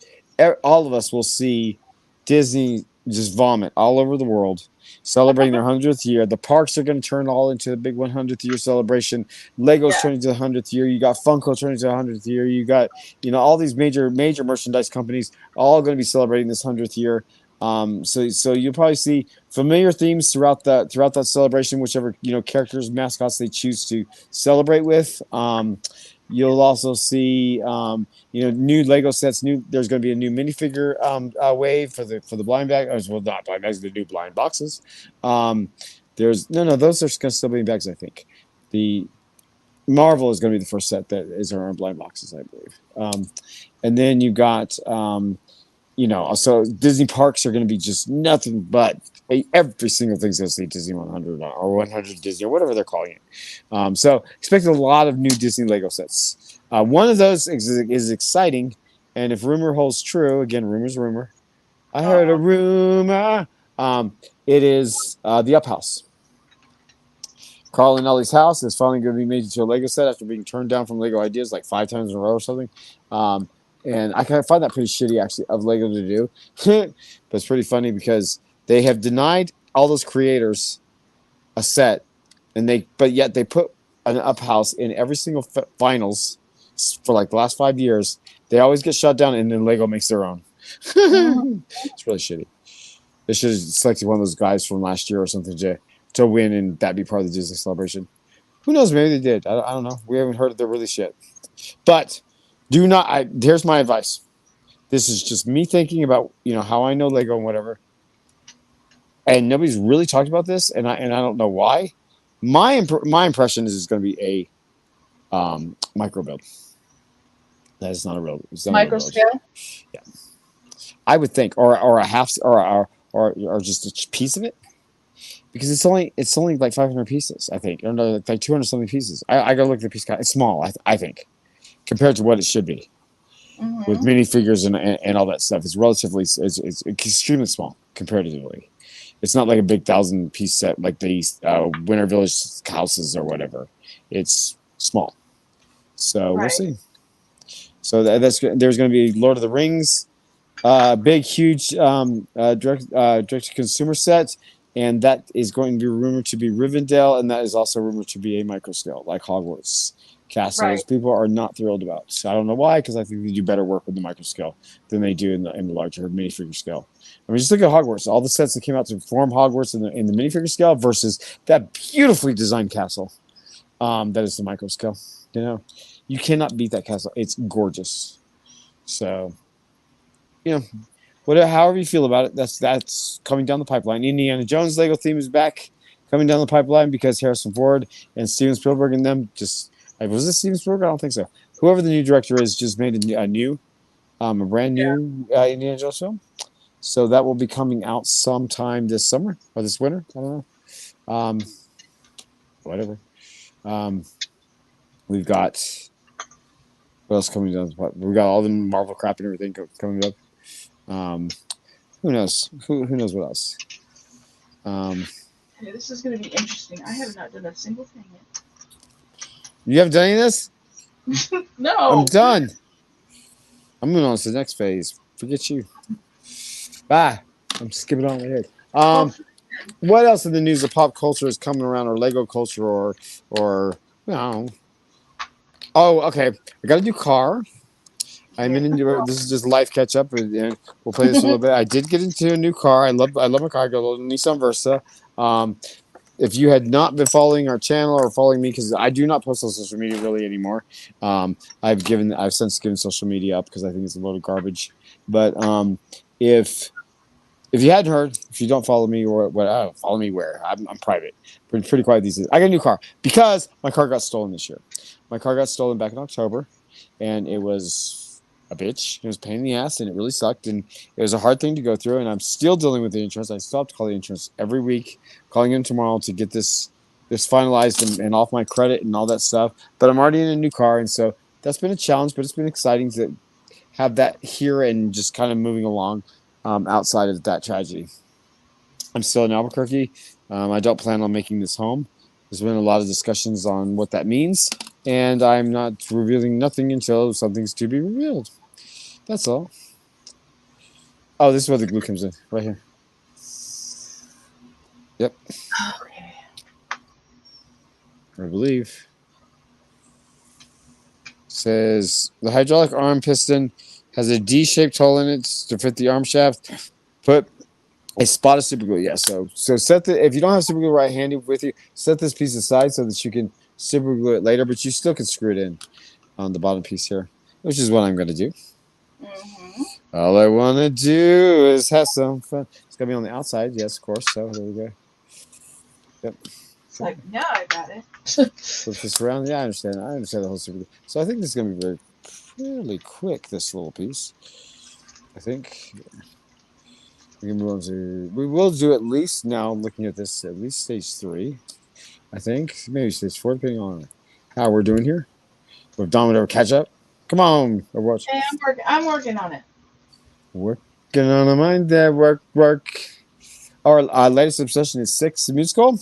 all of us, will see Disney just vomit all over the world, celebrating their 100th year. The parks are going to turn all into the big 100th year celebration. Lego's Yeah. turning to the 100th year. You got Funko turning to the 100th year. You got, all these major merchandise companies all going to be celebrating this 100th year. So you'll probably see familiar themes throughout that celebration, whichever characters, mascots they choose to celebrate with. You'll also see new Lego sets. There's going to be a new minifigure wave for the blind bag. Well, not blind bags, the new blind boxes. There's no, those are going to still be in bags. I think the Marvel is going to be the first set that is around blind boxes, I believe. And then you got so Disney parks are going to be just nothing but every single thing's going to say Disney 100 or 100 Disney or whatever they're calling it. So expect a lot of new Disney Lego sets. One of those is exciting, and if rumor holds true, again, rumor's rumor. I heard a rumor. It is the Up House. Carl and Ellie's house is finally going to be made into a Lego set after being turned down from Lego Ideas like 5 times in a row or something. And I kind of find that pretty shitty, actually, of Lego to do. But it's pretty funny because they have denied all those creators a set, but yet they put an Up House in every single finals for like the last 5 years. They always get shut down, and then Lego makes their own. It's really shitty. They should have selected one of those guys from last year or something to win, and that be part of the Disney celebration. Who knows? Maybe they did. I don't know. We haven't heard of their release yet. But do not. Here's my advice. This is just me thinking about how I know Lego and whatever. And nobody's really talked about this, and I don't know why. My impression is it's going to be a micro build. That is not a real. It's not Micro scale. Yeah, I would think, or a half, or just a piece of it. Because it's only like 500 pieces, I think. Or no, like 200 something pieces. I gotta look at the piece count. It's small, I think, compared to what it should be. With minifigures and all that stuff. It's it's extremely small comparatively. It's not like a big 1,000-piece set like these Winter Village houses or whatever. It's small. So We'll see. So there's going to be Lord of the Rings, big, huge direct-to-consumer set. And that is going to be rumored to be Rivendell, and that is also rumored to be a micro scale, like Hogwarts castles. Right. People are not thrilled about. So I don't know why, because I think they do better work with the micro scale than they do in the larger minifigure scale. I mean, just look at Hogwarts. All the sets that came out to form Hogwarts in the minifigure scale versus that beautifully designed castle that is the micro scale. You cannot beat that castle. It's gorgeous. So, however you feel about it, that's coming down the pipeline. Indiana Jones Lego theme is back, coming down the pipeline because Harrison Ford and Steven Spielberg and them was it Steven Spielberg? I don't think so. Whoever the new director is just made a brand new Indiana Jones film. So that will be coming out sometime this summer or this winter. I don't know. Whatever. We've got what else coming down the pipeline? We've got all the Marvel crap and everything coming up. Who knows? Who knows what else? Okay, this is going to be interesting. I have not done a single thing yet. You haven't done any of this? No. I'm done. I'm moving on to the next phase. Forget you. Bye. I'm skipping on ahead. What else in the news of pop culture is coming around, or Lego culture, or Oh, okay. I got a new car. This is just life catch up, and we'll play this a little bit. I did get into a new car. I love my car. I got a little Nissan Versa. If you had not been following our channel or following me, because I do not post on social media really anymore. I've since given social media up because I think it's a load of garbage. But if you hadn't heard, if you don't follow me or what, follow me where I'm private, pretty quiet these days. I got a new car because my car got stolen this year. My car got stolen back in October, and it was a bitch. It was a pain in the ass, and it really sucked. And it was a hard thing to go through. And I'm still dealing with the insurance. I still have to call the insurance every week, calling them tomorrow to get this finalized and off my credit and all that stuff. But I'm already in a new car, and so that's been a challenge. But it's been exciting to have that here and just kind of moving along outside of that tragedy. I'm still in Albuquerque. I don't plan on making this home. There's been a lot of discussions on what that means, and I'm not revealing nothing until something's to be revealed. That's all. Oh, this is where the glue comes in, right here. Yep. Okay. I believe. Says the hydraulic arm piston has a D-shaped hole in it to fit the arm shaft. Put a spot of super glue. Yeah, so set the, if you don't have super glue right handy with you, set this piece aside so that you can super glue it later, but you still can screw it in on the bottom piece here, which is what I'm going to do. Mm-hmm. All I want to do is have some fun. It's going to be on the outside, yes, of course. So there we go. Yep. It's like, yeah, I got it. Flip this around. Yeah, I understand. I understand the whole super glue. So I think this is going to be fairly quick, this little piece. I think we can move on to, we will do at least now, looking at this, at least stage 3. I think maybe stage 4, depending on how we're doing here. With Domino catch up. Come on, Overwatch. Hey, I'm working on it. Working on a mind that work. Our latest obsession is 6 musical.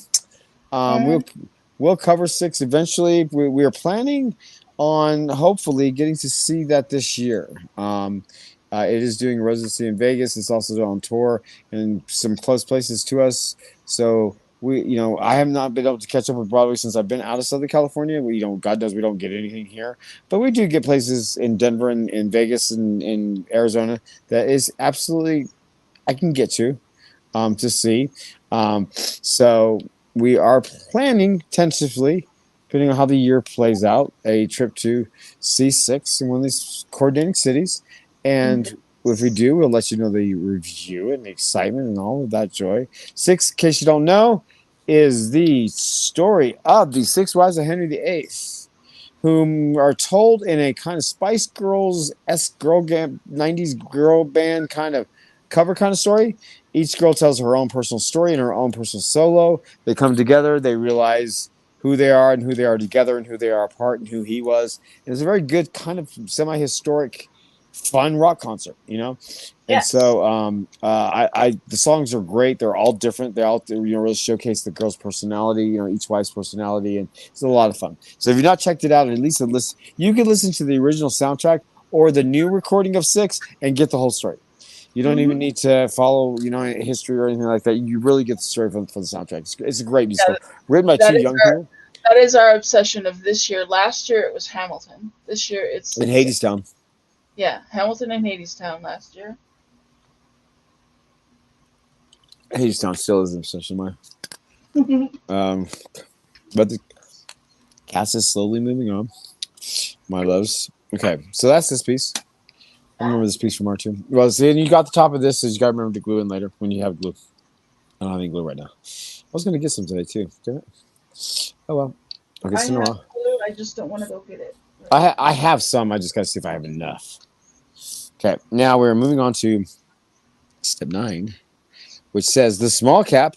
We'll cover 6 eventually. We are planning on hopefully getting to see that this year. It is doing residency in Vegas. It's also on tour in some close places to us. So I have not been able to catch up with Broadway since I've been out of Southern California. God knows we don't get anything here, but we do get places in Denver and in Vegas and in Arizona that is absolutely I can get to see. So we are planning tentatively, depending on how the year plays out, a trip to C6 in one of these coordinating cities. And if we do, we'll let you know the review and the excitement and all of that joy. 6, in case you don't know, is the story of the 6 wives of Henry VIII, whom are told in a kind of Spice Girls-esque 90s girl band kind of cover kind of story. Each girl tells her own personal story in her own personal solo. They come together, they realize who they are and who they are together and who they are apart and who he was. And it's a very good kind of semi-historic, fun rock concert, And Yes. so the songs are great. They're all different. They all really showcase the girl's personality, each wife's personality, and it's a lot of fun. So if you've not checked it out, at least listen. You can listen to the original soundtrack or the new recording of 6 and get the whole story. You don't even need to follow, history or anything like that. You really get the story from the soundtrack. It's a great musical, written by 2 young people. That is our obsession of this year. Last year it was Hamilton. This year it's in Hadestown. Yeah, Hamilton and Hadestown last year. Hadestown still is an obsession of mine. But the cast is slowly moving on. My loves. Okay, so that's this piece. I remember this piece from R2. Well, see, and you got the top of this, so you got to remember to glue in later when you have glue. I don't have any glue right now. I was going to get some today, too. Damn it. Oh, well. I'll get some tomorrow. I just don't want to go get it. I have some. I just got to see if I have enough. Okay, now we're moving on to step 9, which says the small cap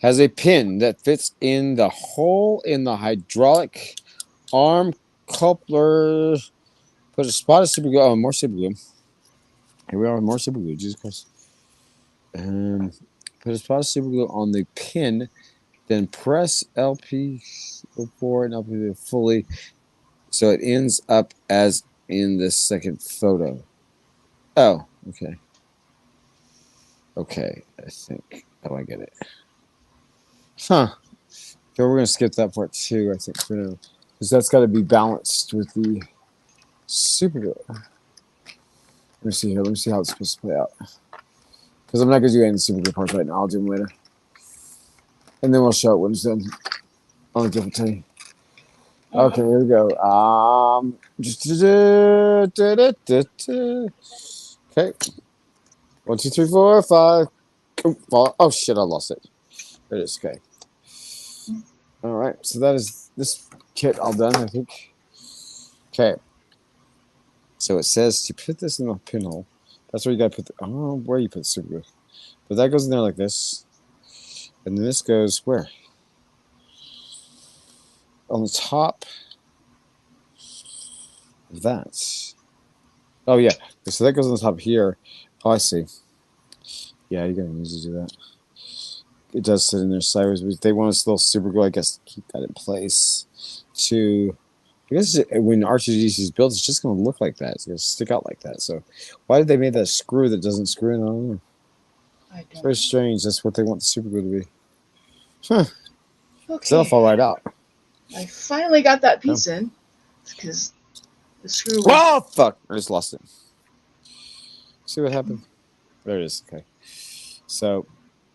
has a pin that fits in the hole in the hydraulic arm coupler. Put a spot of super glue. Oh, more super glue. Here we are with more super glue. Jesus Christ. Put a spot of super glue on the pin. Then press LP4 and LP fully so it ends up as in the second photo. Oh, okay. Okay, I think. Oh, I get it. Huh. So we're going to skip that part too, I think, for now. Because that's got to be balanced with the super glue. Let me see here. Let me see how it's supposed to play out. Because I'm not going to do any of the super glue parts right now. I'll do them later. And then we'll show it when it's done on a different time. Okay, here we go. Okay. 1, 2, 3, 4, 5. Oh shit! I lost it. There it is. Okay. All right. So that is this kit all done. I think. Okay. So it says to put this in the pinhole. That's where you gotta put the, I don't know where you put the super glue. But that goes in there like this. And then this goes where? On the top of that. Oh yeah. So that goes on the top here. Oh, I see. Yeah, you're gonna need to do that. It does sit in there sideways, but they want us a little super glue, I guess, to keep that in place. To I guess when R2D2 is built, it's just going to look like that. It's going to stick out like that. So why did they make that screw that doesn't screw in? I don't know. It's very strange. That's what they want the super glue to be. Huh. Okay. That'll fall right out. I finally got that piece in because the screw was... Oh, fuck. I just lost it. See what happened? There it is. Okay. So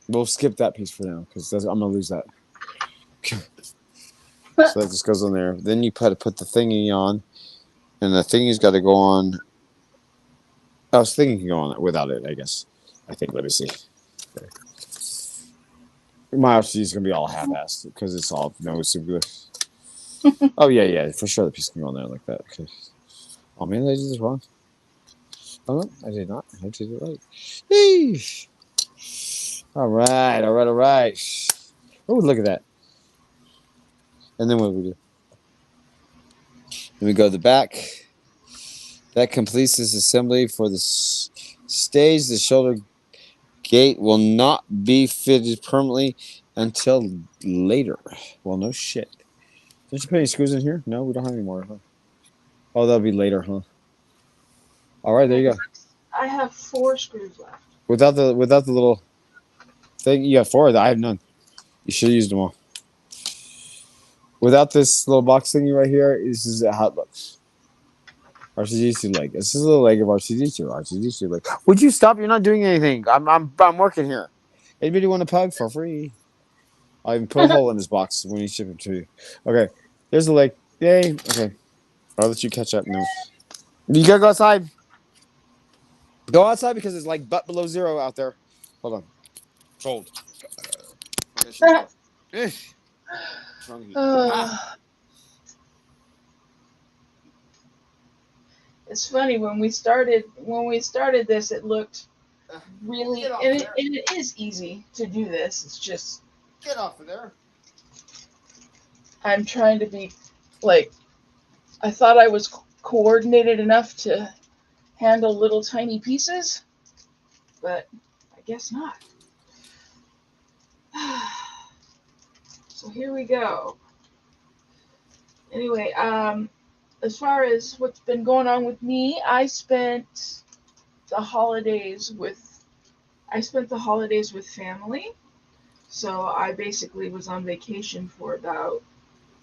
we'll skip that piece for now because I'm going to lose that. So that just goes on there. Then you put the thingy on, and the thingy's got to go on. I was thinking you can go on without it, I guess. I think. Let me see. Okay. My RCD is going to be all half-assed because it's all no super glue. Oh, yeah. For sure the piece can go on there like that. Okay. Oh, man, did I do this wrong? Oh, no, I did not. I did it right. Eesh. All right. Oh, look at that. And then what do we do? Then we go to the back. That completes this assembly for the stage. The shoulder gate will not be fitted permanently until later. Well, no shit. Did you put any screws in here? No, we don't have any more. Huh? Oh, that'll be later, huh? All right, there you go. I have 4 screws left. Without the little thing, you have 4 of that. I have none. You should have used them all. Without this little box thingy right here, this is how it looks. R2D2 leg. This is a little leg of R2D2. R2D2 leg. Would you stop? You're not doing anything. I'm working here. Anybody want a pug for free? I'll even put a hole in this box when you ship it to you. Okay. There's the leg. Yay. Okay. I'll let you catch up now. You gotta go outside. Go outside because it's like butt below 0 out there. Hold on. Cold. It's funny when we started this, it looked really, and it is easy to do this. It's just get off of there. I'm trying to be like, I thought I was coordinated enough to handle little tiny pieces, but I guess not. So here we go. Anyway, as far as what's been going on with me, I spent the holidays with family. So I basically was on vacation for about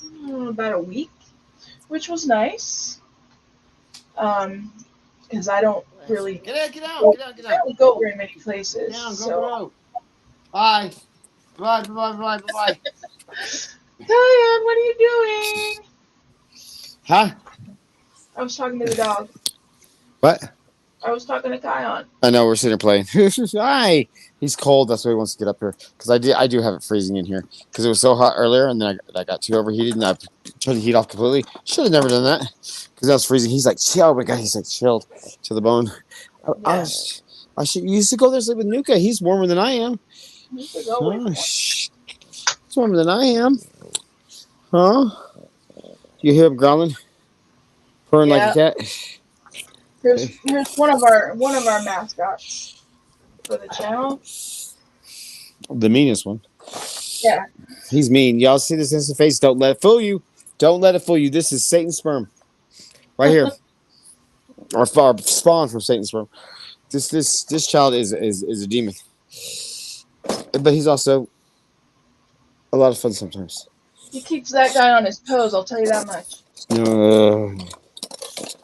a week, which was nice. Because I don't really get out. Go very many places. Go. Bye. Diane, what are you doing? Huh? I was talking to the dog. What? I was talking to Kion. I know, we're sitting here playing. Hi. He's cold. That's why he wants to get up here. Because I do have it freezing in here. Because it was so hot earlier, and then I got too overheated, and I turned the heat off completely. Should have never done that. Because I was freezing. He's like, chill. Oh my God, he's like chilled to the bone. I used to go there sleep with Nuka. He's warmer than I am. He's warmer than I am. Huh? You hear him growling? Purring like a cat? Here's one of our mascots for the channel. The meanest one. Yeah. He's mean. Y'all see this in his face? Don't let it fool you. Don't let it fool you. This is Satan's sperm. Right here. Or spawn from Satan's sperm. This child is a demon. But he's also a lot of fun sometimes. He keeps that guy on his toes, I'll tell you that much.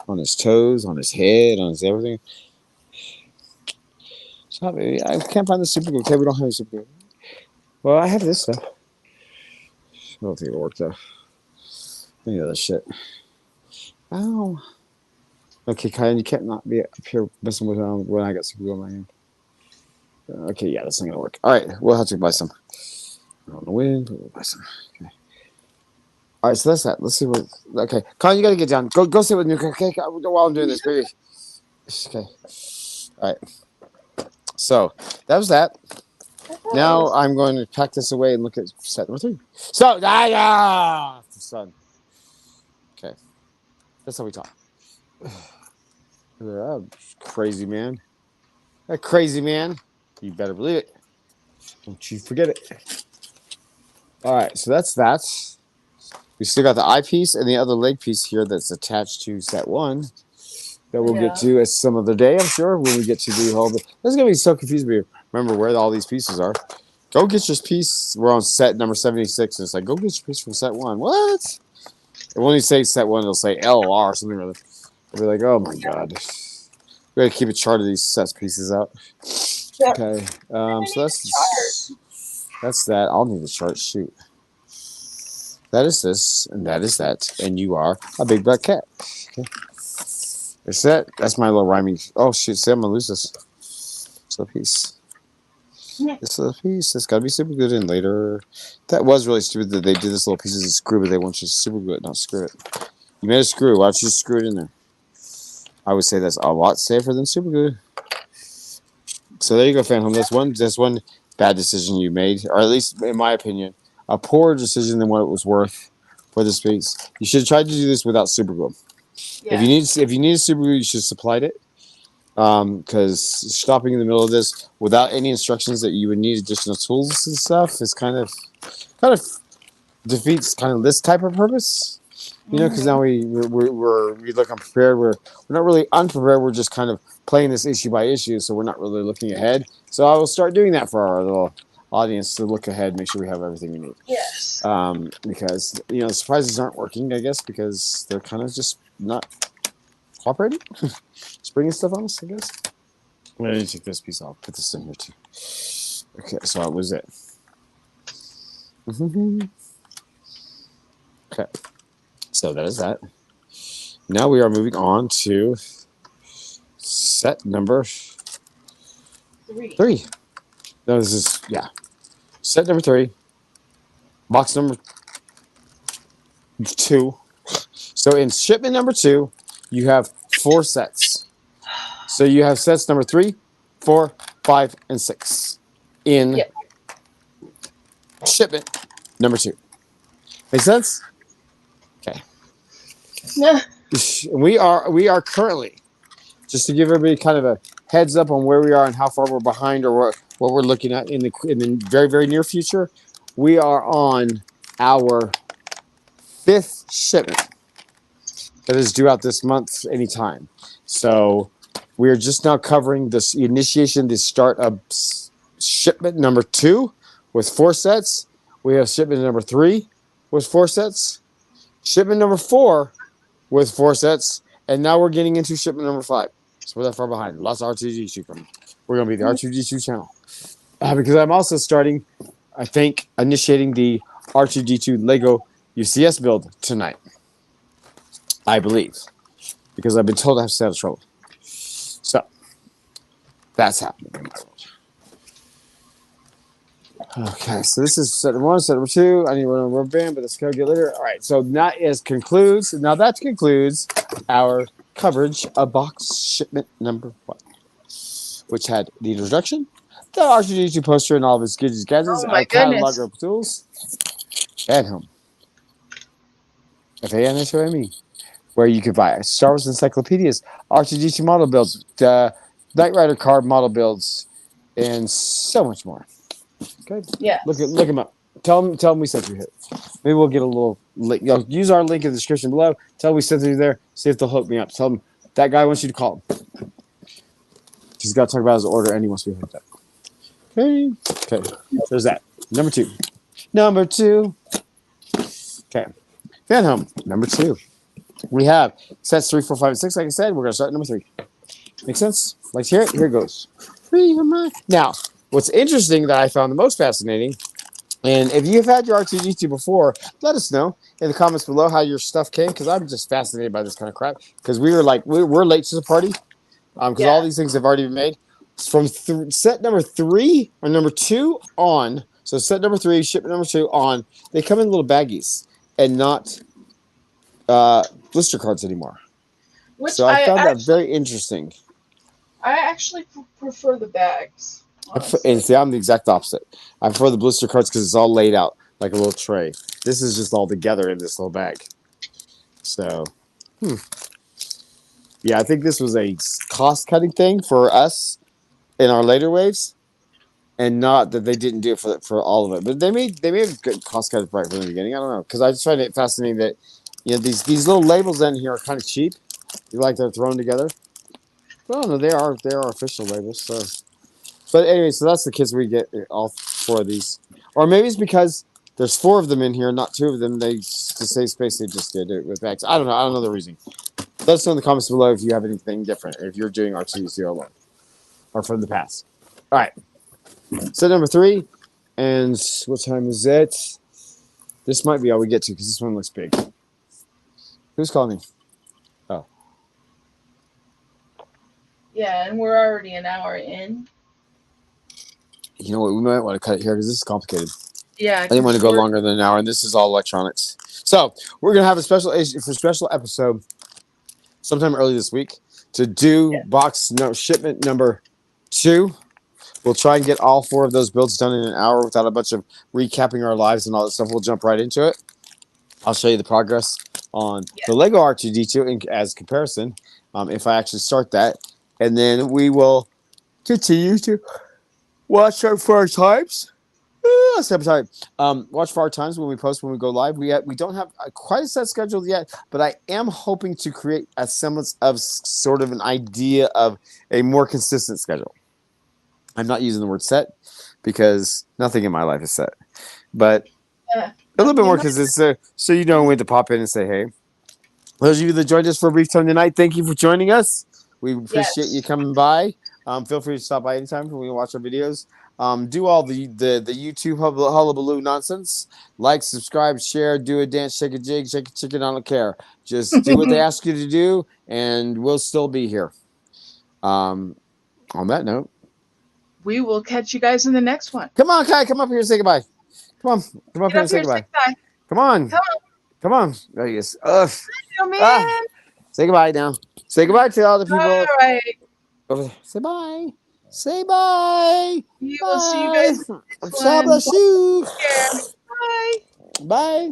On his toes, on his head, on his everything. Stop, baby. I can't find the super glue. Okay, we don't have any super glue. Well, I have this stuff. I don't think it'll work though. Any other shit. Ow. Okay, Kyan, you can't not be up here messing with when I got super glue on my hand. Okay, yeah, that's not gonna work. All right, we'll have to buy some. I don't know when, but we'll buy some. Okay. All right, so that's that. Let's see what. Okay, Con, you gotta get down. Go sit with me. Okay, while I'm doing this, baby. Okay. All right. So that was that. Now I'm going to pack this away and look at set number 3. So, son. Okay, that's how we talk. Crazy man. That crazy man. You better believe it. Don't you forget it. All right, so that's that. We still got the eyepiece and the other leg piece here that's attached to set 1 that we'll get to as some other day, I'm sure, when we get to the whole. This is going to be so confusing. Remember where all these pieces are. Go get your piece. We're on set number 76. And it's like, go get your piece from set 1. What? And when you say set 1, it'll say LR or something or other. We'll be like, oh my God. We got to keep a chart of these sets pieces out. Yep. Okay. So that's that. I'll need a chart. Shoot. That is this, and that is that. And you are a big black cat. Okay. It's that. That's my little rhyming. Oh, shoot. See, I'm going to lose this. It's a piece. This little piece. It's got to be super good in later. That was really stupid that they did this little piece as a screw, but they want you to super good, not screw it. You made a screw. Why don't you just screw it in there? I would say that's a lot safer than super glue. So there you go, Fanhome. That's one bad decision you made, or at least in my opinion, a poorer decision than what it was worth for this piece. You should have tried to do this without super glue. Yeah. If you need super glue, you should have supplied it. Because stopping in the middle of this without any instructions that you would need additional tools and stuff is kind of defeats kind of this type of purpose. You know, because now we look unprepared. We're not really unprepared. We're just kind of playing this issue by issue, so we're not really looking ahead. So I will start doing that for our little audience to look ahead, make sure we have everything we need. Yes. Because the surprises aren't working, I guess, because they're kind of just not cooperating, springing stuff on us, I guess. I'm gonna take this piece off. Put this in here too. Okay, so that was it. Okay. So that is that. Now we are moving on to set number 3. No, this is, set number 3. Box number 2. So in shipment number 2, you have 4 sets. So you have sets number 3, 4, 5, and 6 in shipment number 2. Make sense? Okay. Yeah. We are currently, just to give everybody kind of a heads up on where we are and how far we're behind or what we're looking at in the very, very near future. We are on our 5th shipment that is due out this month anytime. So we're just now covering the start of shipment number 2 with 4 sets. We have shipment number 3 with 4 sets. Shipment number 4 with 4 sets. And now we're getting into shipment number 5. So we're that far behind. Lots of R2D2 coming. We're going to be the R2D2 channel. Because I'm also initiating the R2D2 Lego UCS build tonight. I believe. Because I've been told I have to stay out of trouble. So, that's happening. Okay, so this is set number 1, set number 2. I need one on rubber band, but let's go get later. All right, so that concludes our coverage of box shipment number 1, which had the introduction, the R2D2 poster, and all of its gadgets, our catalog of tools, Fanhome. Fanhome, where you could buy Star Wars encyclopedias, R2D2 model builds, Knight Rider card model builds, and so much more. Okay. Yeah. Look them up. Tell them we sent you here. Maybe we'll get a little link. Use our link in the description below. Tell them we sent you there. See if they'll hook me up. Tell them that guy wants you to call him. He's got to talk about his order and he wants to be hooked up. Okay. There's that. Number 2. Okay. Fanhome. Number 2. We have sets 3, 4, 5, and 6. Like I said, we're going to start at number 3. Make sense? Like here? Here it goes. Now, what's interesting that I found the most fascinating, and if you've had your R2D2 before, let us know in the comments below how your stuff came, because I'm just fascinated by this kind of crap. Because we're late to the party, because all these things have already been made. From set number 3 or number 2 on, so set number 3, shipment number 2 on, they come in little baggies. and not blister cards anymore. Which So I found that very interesting. I actually prefer the bags. And see, I'm the exact opposite. I prefer the blister cards because it's all laid out like a little tray. This is just all together in this little bag. So, yeah, I think this was a cost-cutting thing for us in our later waves, and not that they didn't do it for all of it. But they made a good cost-cutting right from the beginning. I don't know, because I just find it fascinating that these little labels in here are kind of cheap. You like they're thrown together. Well, no, they are official labels. So, but anyway, so that's the kits we get all 4 of these, or maybe it's because there's 4 of them in here, not 2 of them. They to save space, they just did it with bags. I don't know. I don't know the reason. Let us know in the comments below if you have anything different. If you're doing R201 or from the past. All right. Set number 3, and what time is it? This might be all we get to because this one looks big. Who's calling me? Oh. Yeah, and we're already an hour in. You know what? We might want to cut it here because this is complicated. Yeah, I didn't want to go longer than an hour, and this is all electronics. So we're gonna have a special episode sometime early this week to do shipment number 2. We'll try and get all 4 of those builds done in an hour without a bunch of recapping our lives and all that stuff. We'll jump right into it. I'll show you the progress on the Lego R2D2 as comparison, if I actually start that, and then we will continue to watch our 4 times. Watch for our times when we post, when we go live. We don't have quite a set scheduled yet, but I am hoping to create a semblance of sort of an idea of a more consistent schedule. I'm not using the word set because nothing in my life is set, but a little bit more consistent, so you know when to pop in and say hey. Those of you that joined us for a brief time tonight, thank you for joining us. We appreciate you coming by. Feel free to stop by anytime when we watch our videos. Do all the YouTube hullabaloo nonsense. Like, subscribe, share, do a dance, shake a jig, shake a chicken. I don't care. Just do what they ask you to do, and we'll still be here. On that note, we will catch you guys in the next one. Come on, Kai, come up here and say goodbye. Come up here and say goodbye. Come on. Come on. There he is. Say goodbye now. Say goodbye to all the people. All right. Over there. Say bye. Say bye. We will see you guys. God bless you. Bye. Bye.